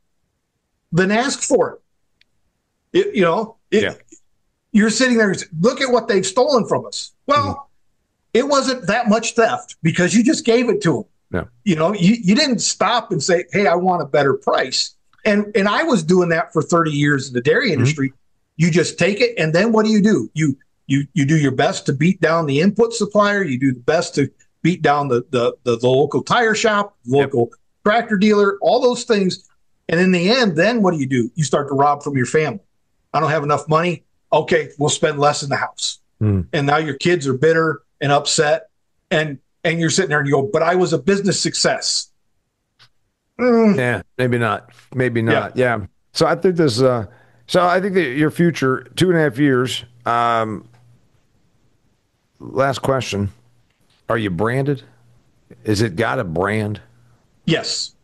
then ask for it. You're sitting there, look at what they've stolen from us. Well, it wasn't that much theft because you just gave it to them. You didn't stop and say, hey, I want a better price. And I was doing that for 30 years in the dairy industry. You just take it, and then what do? You do your best to beat down the input supplier. You do the best to beat down the local tire shop, local tractor dealer, all those things. And in the end, then what do? You start to rob from your family. I don't have enough money. Okay, we'll spend less in the house. And now your kids are bitter and upset, and you're sitting there and you go, but I was a business success. Yeah, maybe not. Yeah. So I think I think that your future, 2.5 years. Last question: are you branded? Is it got a brand? Yes.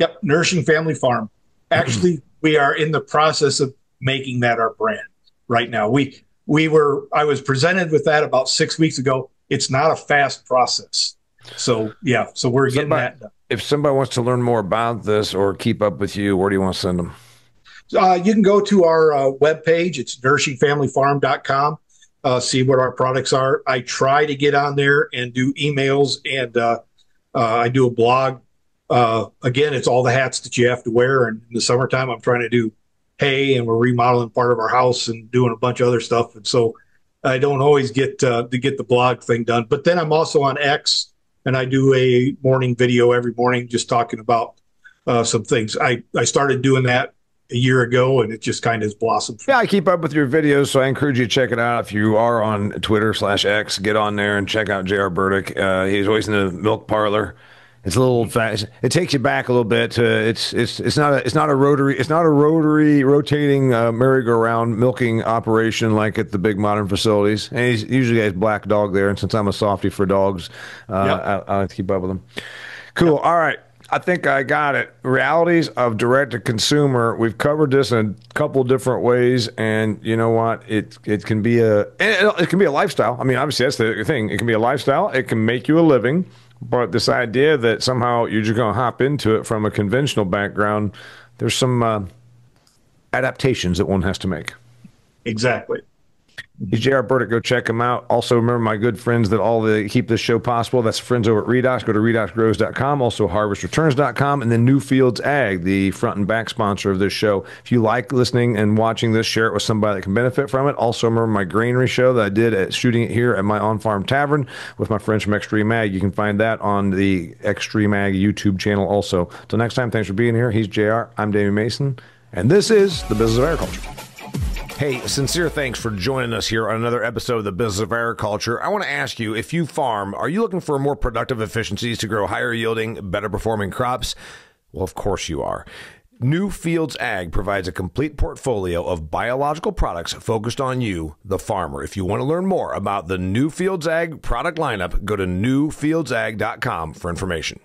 Yep. Nourishing Family Farm. Actually, we are in the process of making that our brand right now. I was presented with that about 6 weeks ago. It's not a fast process. So we're getting that done. If somebody wants to learn more about this or keep up with you, where do you want to send them? You can go to our webpage. It's nourishingfamilyfarm.com. See what our products are. I try to get on there and do emails, and I do a blog. Again, it's all the hats that you have to wear. And in the summertime, I'm trying to do hay, and we're remodeling part of our house and doing a bunch of other stuff. And so I don't always get to get the blog thing done. But then I'm also on X, and I do a morning video every morning just talking about some things. I started doing that a year ago, and it just kind of has blossomed. Yeah, I keep up with your videos, so I encourage you to check it out. If you are on Twitter/X, get on there and check out J.R. Burdick. He's always in the milk parlor. It's a little old fashioned. It takes you back a little bit. To, it's not a rotary rotating merry-go-round milking operation like at the big modern facilities. And he's usually has black dog there. And since I'm a softie for dogs, I like to keep up with them. Cool. Yep. All right. I think I got it. Realities of direct to consumer. We've covered this in a couple different ways, and you know what? It can be a lifestyle. I mean, obviously that's the thing. It can be a lifestyle. It can make you a living. But this idea that somehow you're just going to hop into it from a conventional background, there's some adaptations that one has to make. Exactly. He's J.R. Burdick. Go check him out. Also, remember my good friends that keep this show possible. That's friends over at Redox. Go to redoxgrows.com, also harvestreturns.com, and then Newfields Ag, the front and back sponsor of this show. If you like listening and watching this, share it with somebody that can benefit from it. Also, remember my granary show that I did at shooting it here at my on-farm tavern with my friends from XtremeAg. You can find that on the XtremeAg YouTube channel also. Till next time, thanks for being here. He's JR. I'm Damian Mason, and this is The Business of Agriculture. Hey, sincere thanks for joining us here on another episode of the Business of Agriculture. I want to ask you, if you farm, are you looking for more productive efficiencies to grow higher yielding, better performing crops? Well, of course you are. Newfields Ag provides a complete portfolio of biological products focused on you, the farmer. If you want to learn more about the Newfields Ag product lineup, go to newfieldsag.com for information.